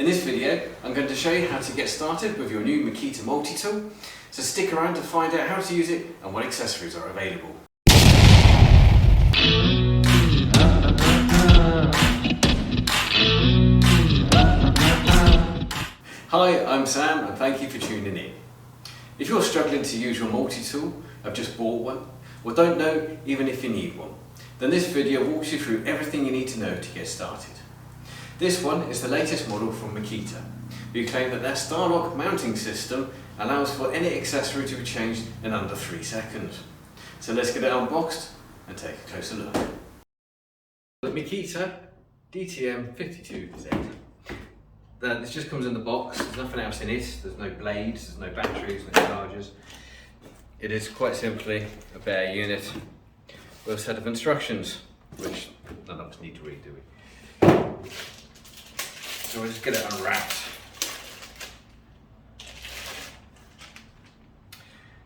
In this video, I'm going to show you how to get started with your new Makita multi-tool, so stick around to find out how to use it and what accessories are available. Hi, I'm Sam and thank you for tuning in. If you're struggling to use your multi-tool, have just bought one, or don't know even if you need one, then this video walks you through everything you need to know to get started. This one is the latest model from Makita, who claim that their Starlock mounting system allows for any accessory to be changed in under 3 seconds. So let's get it unboxed and take a closer look. The Makita DTM52Z. This just comes in the box, there's nothing else in it, there's no blades, there's no batteries, no chargers. It is quite simply a bare unit with a set of instructions, which none of us need to read, do we? So we'll just get it unwrapped.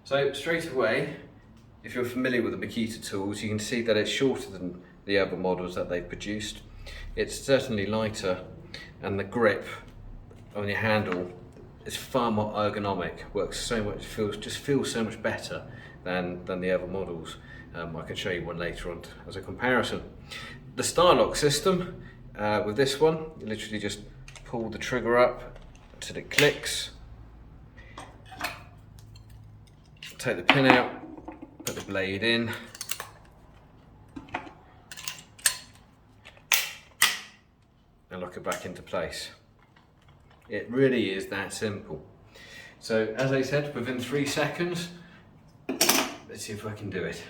So straight away, if you're familiar with the Makita tools, you can see that it's shorter than the other models that they've produced. It's certainly lighter, and the grip on your handle is far more ergonomic. Works so much, feels so much better than the other models. I can show you one later on as a comparison. The Starlock system, with this one, you literally just pull the trigger up until it clicks. Take the pin out, put the blade in. And lock it back into place. It really is that simple. So as I said, within 3 seconds, let's see if I can do it.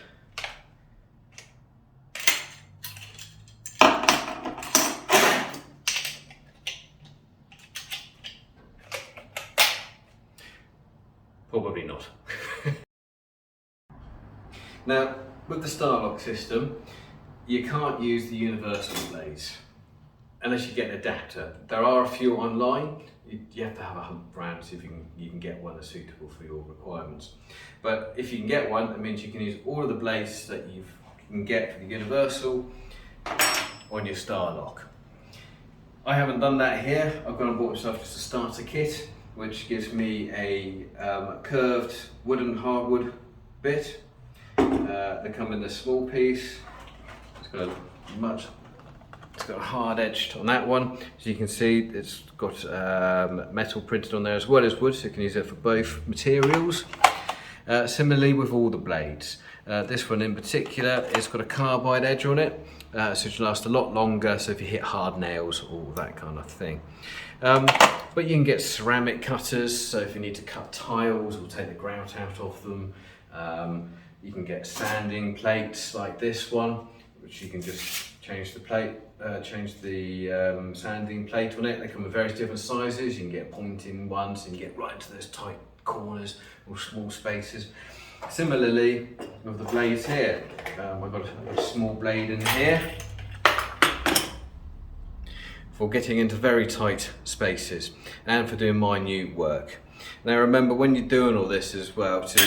Probably not. Now, with the Starlock system, you can't use the universal blades unless you get an adapter. There are a few online. You have to have a hunt around to see if you can get one that's suitable for your requirements. But if you can get one, that means you can use all of the blades that you can get for the universal on your Starlock. I haven't done that here. I've gone and bought myself just a starter kit, which gives me a curved wooden hardwood bit. They come in this small piece. It's got a hard edge on that one. As you can see, it's got metal printed on there as well as wood, so you can use it for both materials. Similarly with all the blades. This one in particular, it's got a carbide edge on it, so it should last a lot longer, so if you hit hard nails, all that kind of thing. But you can get ceramic cutters, so if you need to cut tiles or take the grout out of them. You can get sanding plates like this one, which you can just change the plate, sanding plate on it. They come in various different sizes. You can get pointing ones, and you get right into those tight corners or small spaces. Similarly with the blades here, I've got a small blade in here for getting into very tight spaces and for doing minute work. Now remember, when you're doing all this as well, to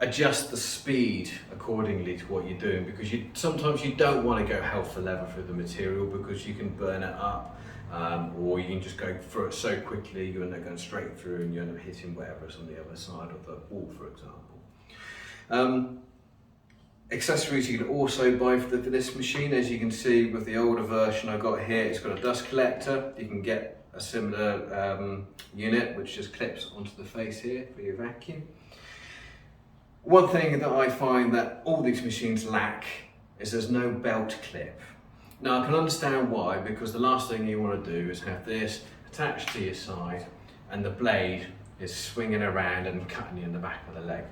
adjust the speed accordingly to what you're doing, because sometimes you don't want to go hell for leather through the material because you can burn it up, or you can just go through it so quickly you end up going straight through and you end up hitting whatever's on the other side of the wall, for example. Accessories you can also buy for this machine. As you can see with the older version I've got here, it's got a dust collector. You can get a similar unit which just clips onto the face here for your vacuum. One thing that I find that all these machines lack is there's no belt clip. Now I can understand why, because the last thing you want to do is have this attached to your side and the blade is swinging around and cutting you in the back of the leg.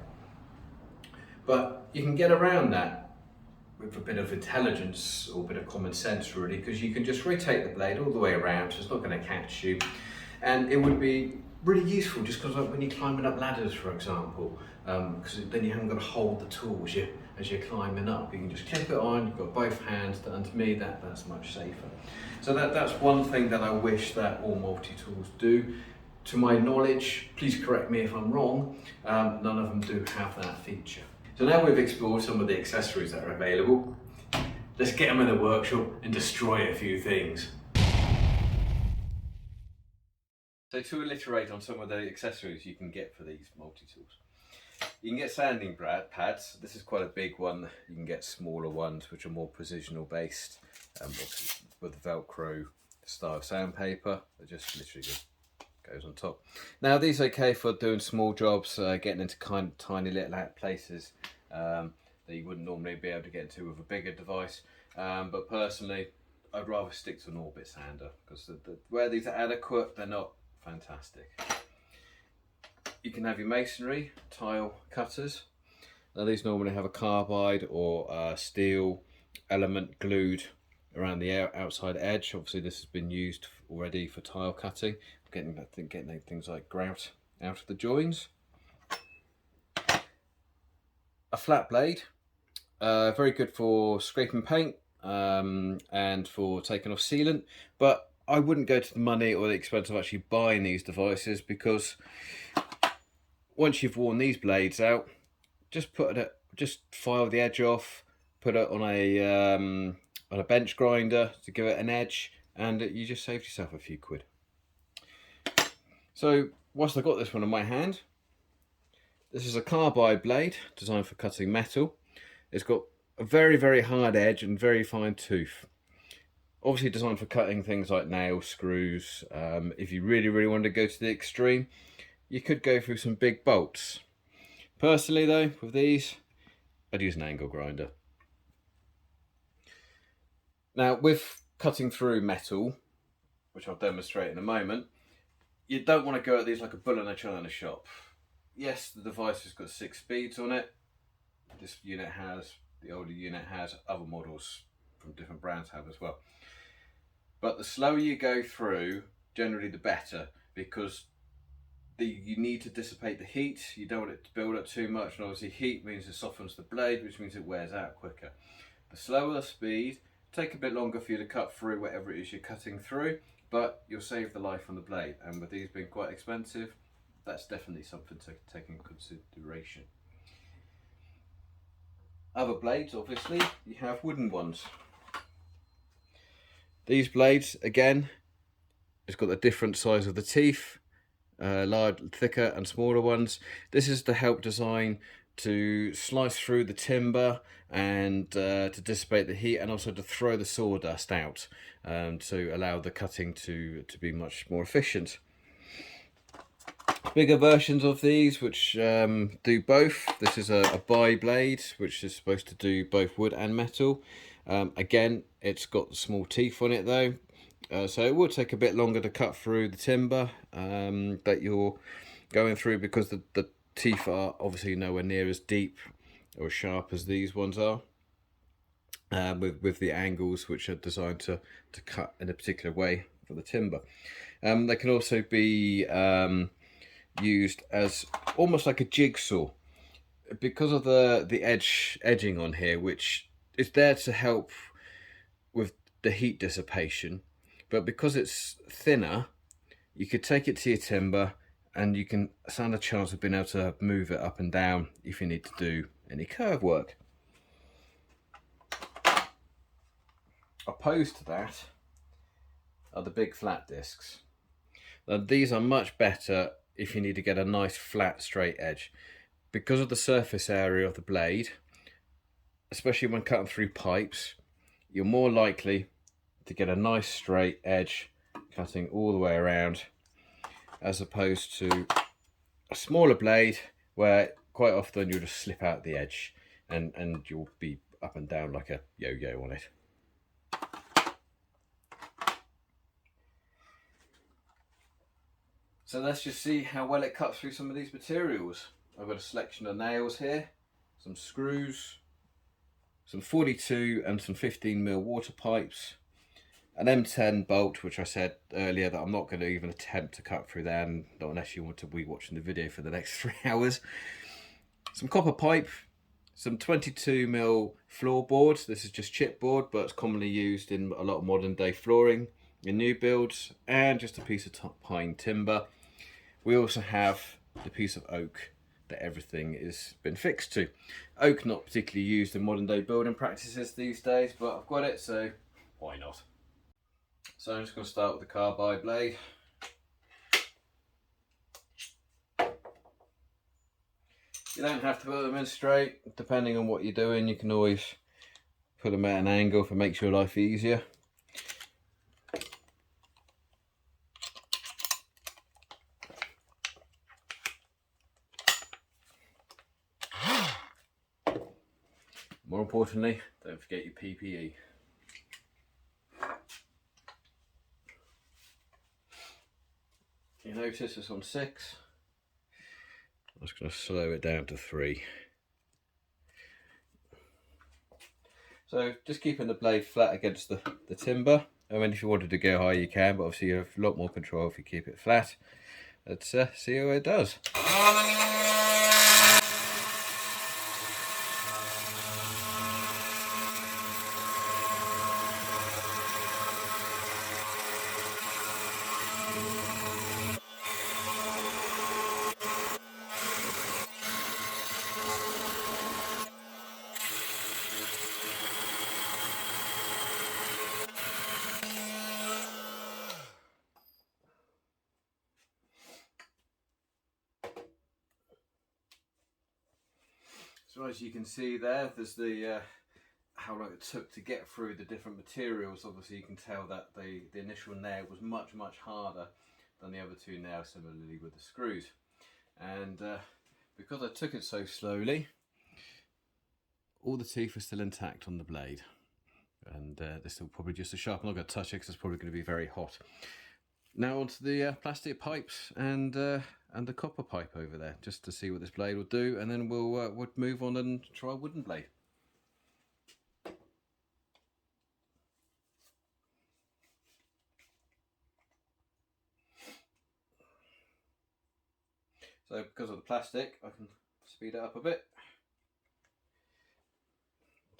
But you can get around that with a bit of intelligence or a bit of common sense really, because you can just rotate the blade all the way around so it's not going to catch you. And it would be really useful just because when you're climbing up ladders, for example, because then you haven't got to hold the tool as you're climbing up. You can just clip it on, you've got both hands, and to me that's much safer. So that's one thing that I wish that all multi-tools do. To my knowledge, please correct me if I'm wrong, none of them do have that feature. So now we've explored some of the accessories that are available, let's get them in the workshop and destroy a few things. So to alliterate on some of the accessories you can get for these multi-tools. You can get sanding pads. This is quite a big one. You can get smaller ones which are more precisional based, with Velcro style sandpaper that just literally goes on top. Now these are okay for doing small jobs, getting into kind of tiny little places that you wouldn't normally be able to get into with a bigger device. But personally, I'd rather stick to an orbit sander because where these are adequate, they're not fantastic. You can have your masonry tile cutters. Now these normally have a carbide or a steel element glued around the outside edge. Obviously this has been used already for tile cutting, getting things like grout out of the joins. A flat blade, very good for scraping paint and for taking off sealant, but I wouldn't go to the money or the expense of actually buying these devices, because once you've worn these blades out, just file the edge off, put it on a bench grinder to give it an edge, and you just saved yourself a few quid. So whilst I got this one in my hand, this is a carbide blade designed for cutting metal. It's got a very, very hard edge and very fine tooth. Obviously designed for cutting things like nails, screws. If you really, really want to go to the extreme, you could go through some big bolts. Personally though, with these, I'd use an angle grinder. Now with cutting through metal, which I'll demonstrate in a moment, you don't want to go at these like a bull in a china shop. Yes, the device has got 6 speeds on it. This unit has, the older unit has, other models from different brands have as well. But the slower you go through, generally the better, because you need to dissipate the heat. You don't want it to build up too much, and obviously heat means it softens the blade, which means it wears out quicker. The slower the speed, take a bit longer for you to cut through whatever it is you're cutting through, but you'll save the life on the blade. And with these being quite expensive, that's definitely something to take into consideration. Other blades, obviously, you have wooden ones. These blades, again, it's got the different size of the teeth, large, thicker and smaller ones. This is to help design to slice through the timber and to dissipate the heat, and also to throw the sawdust out to allow the cutting to be much more efficient. Bigger versions of these which do both. This is a bi blade which is supposed to do both wood and metal. Again, it's got small teeth on it though, so it will take a bit longer to cut through the timber that you're going through, because the teeth are obviously nowhere near as deep or as sharp as these ones are, with the angles which are designed to cut in a particular way for the timber. They can also be used as almost like a jigsaw, because of the edging on here, which is there to help with the heat dissipation, but because it's thinner, you could take it to your timber and you can stand a chance of being able to move it up and down if you need to do any curve work. Opposed to that are the big flat discs. Now these are much better if you need to get a nice flat straight edge, because of the surface area of the blade, especially when cutting through pipes. You're more likely to get a nice straight edge cutting all the way around, as opposed to a smaller blade where quite often you'll just slip out the edge and you'll be up and down like a yo-yo on it. So let's just see how well it cuts through some of these materials. I've got a selection of nails here, some screws, some 42 and some 15mm water pipes, an M10 bolt, which I said earlier that I'm not going to even attempt to cut through there, and not unless you want to be watching the video for the next 3 hours. Some copper pipe, some 22mm floorboards. This is just chipboard, but it's commonly used in a lot of modern day flooring in new builds, and just a piece of pine timber. We also have the piece of oak that everything has been fixed to. Oak not particularly used in modern day building practices these days, but I've got it, so why not? So I'm just going to start with the carbide blade. You don't have to put them in straight. Depending on what you're doing, you can always put them at an angle if it makes your life easier. More importantly, don't forget your PPE. You notice it's on 6. I'm just going to slow it down to 3. So just keeping the blade flat against the timber. I mean, if you wanted to go high you can, but obviously you have a lot more control if you keep it flat. Let's see how it does. So as you can see there's the how long it took to get through the different materials. Obviously you can tell that the initial nail was much harder than the other 2 nails, similarly with the screws. And because I took it so slowly, all the teeth are still intact on the blade. And they're still probably just as sharp. I'm not going to touch it because it's probably going to be very hot. Now onto the plastic pipes and the copper pipe over there, just to see what this blade will do, and then we'll move on and try a wooden blade. So because of the plastic, I can speed it up a bit.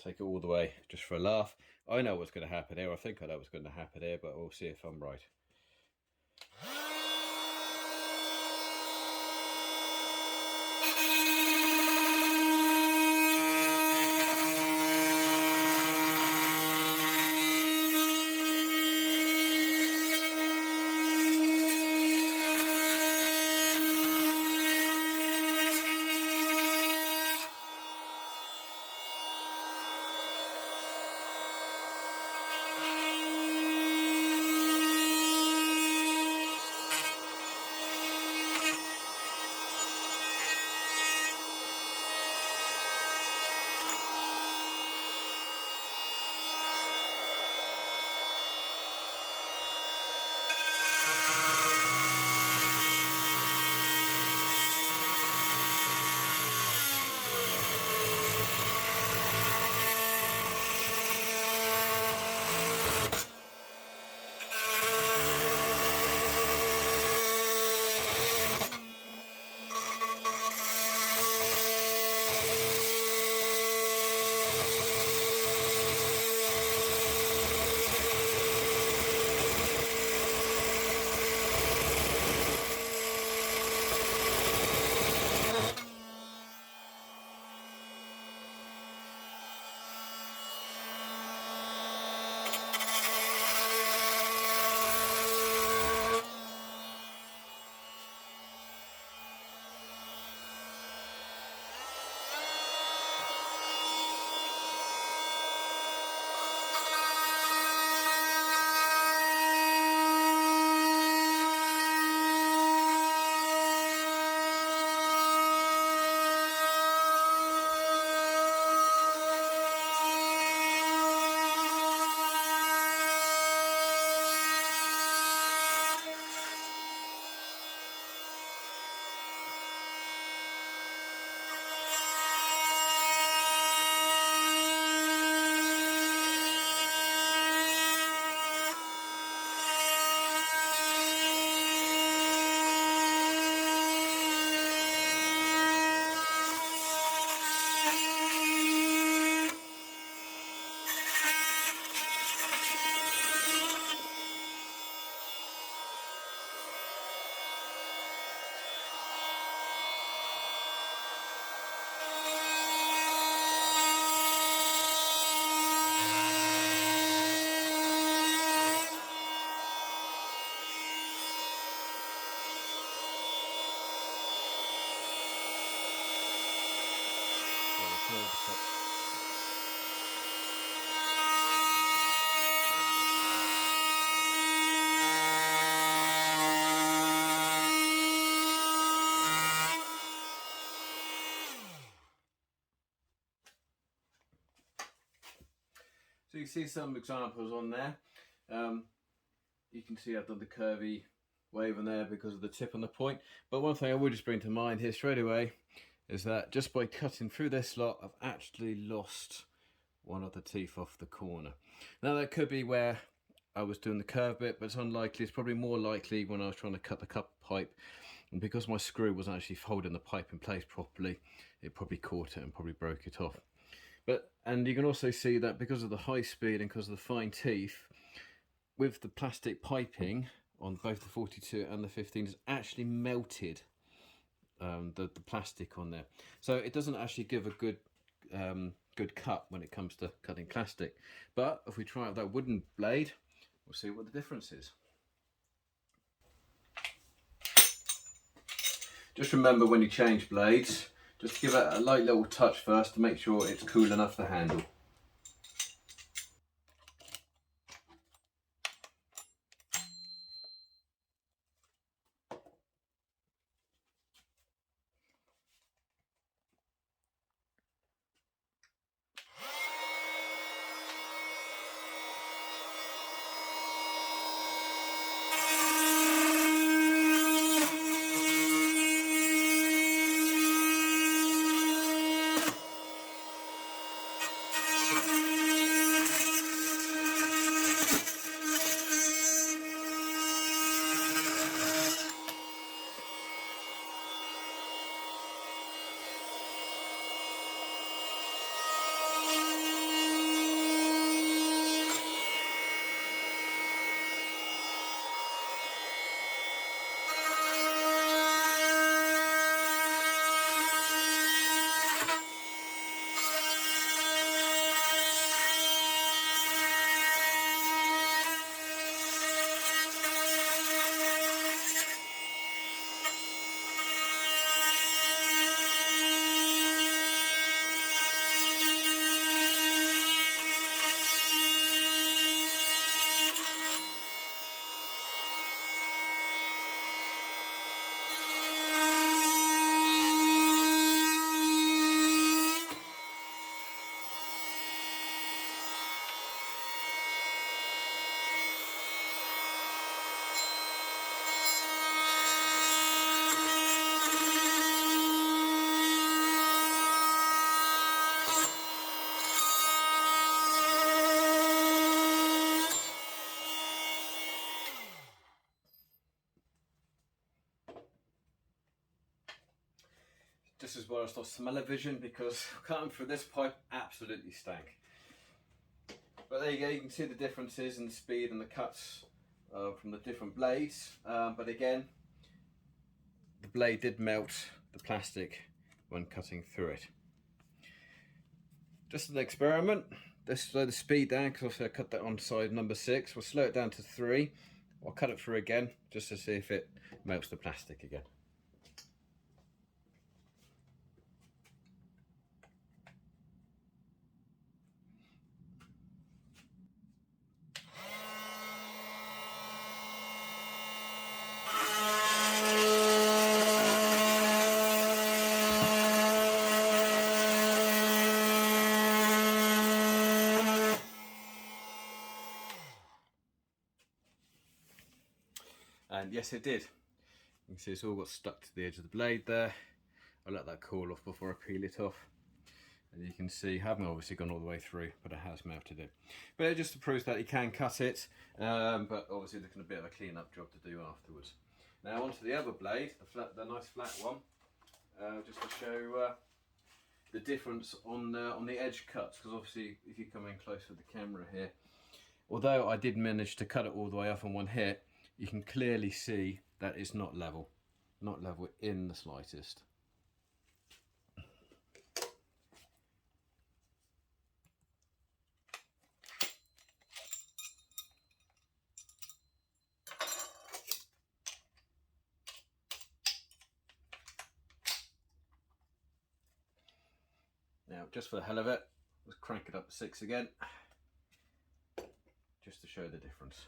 Take it all the way just for a laugh. I know what's going to happen here. I think I know what's going to happen here, but we'll see if I'm right. So you see some examples on there. You can see I've done the curvy wave on there because of the tip on the point. But one thing I would just bring to mind here straight away is that just by cutting through this slot, I've actually lost one of the teeth off the corner. Now that could be where I was doing the curve bit, but it's unlikely. It's probably more likely when I was trying to cut the cup pipe, and because my screw wasn't actually holding the pipe in place properly, it probably caught it and probably broke it off. And you can also see that because of the high speed and because of the fine teeth, with the plastic piping on both the 42 and the 15, it's actually melted the plastic on there. So it doesn't actually give a good cut when it comes to cutting plastic. But if we try out that wooden blade, we'll see what the difference is. Just remember when you change blades, just give it a light little touch first to make sure it's cool enough to handle. This is where I lost smell-o-vision because cutting through this pipe absolutely stank. But there you go, you can see the differences in the speed and the cuts from the different blades. But again, the blade did melt the plastic when cutting through it. Just an experiment. Let's slow the speed down because obviously I cut that on side number 6. We'll slow it down to 3. I'll cut it through again just to see if it melts the plastic again. And yes, it did. You can see it's all got stuck to the edge of the blade there. I'll let that cool off before I peel it off. And you can see, I haven't obviously gone all the way through, but it has melted it. But it just proves that you can cut it, but obviously there's going to be a bit of a clean-up job to do afterwards. Now onto the other blade, the nice flat one, just to show the difference on the edge cuts, because obviously if you come in close with the camera here, although I did manage to cut it all the way off in one hit, you can clearly see that it's not level in the slightest. Now, just for the hell of it, let's crank it up to 6 again, just to show the difference.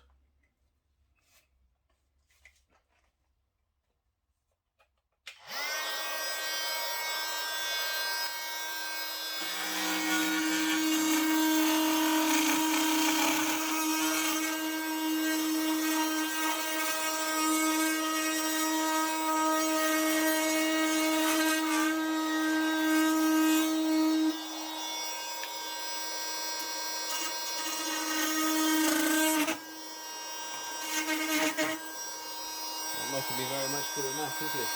Not to be very much good at math, is it?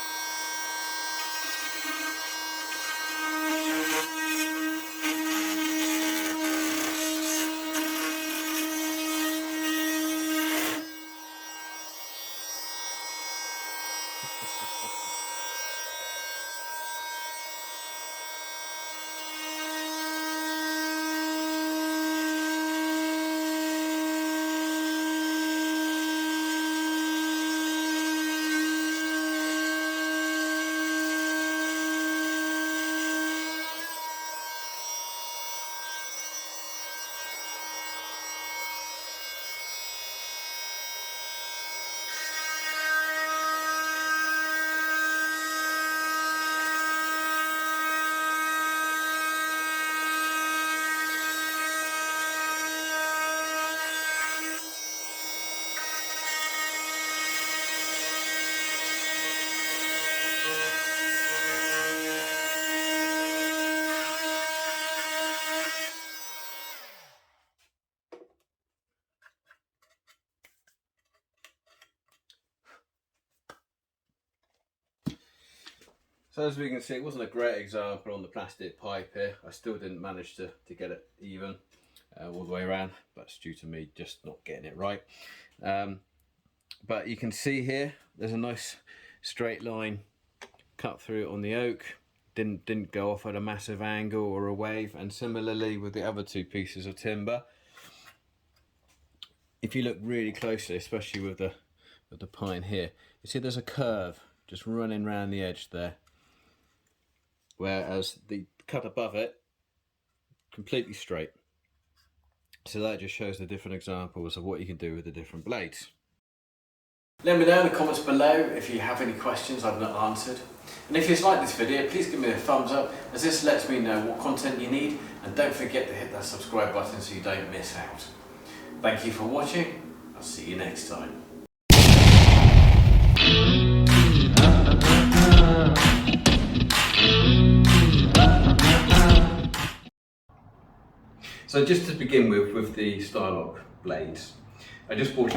So as we can see, it wasn't a great example on the plastic pipe here. I still didn't manage to get it even all the way around. That's due to me just not getting it right. But you can see here, there's a nice straight line cut through on the oak. Didn't go off at a massive angle or a wave. And similarly with the other two pieces of timber, if you look really closely, especially with the pine here, you see there's a curve just running around the edge there. Whereas the cut above it, completely straight. So that just shows the different examples of what you can do with the different blades. Let me know in the comments below if you have any questions I've not answered. And if you like this video, please give me a thumbs up, as this lets me know what content you need, and don't forget to hit that subscribe button so you don't miss out. Thank you for watching. I'll see you next time. So just to begin with the Starlock blades, I just bought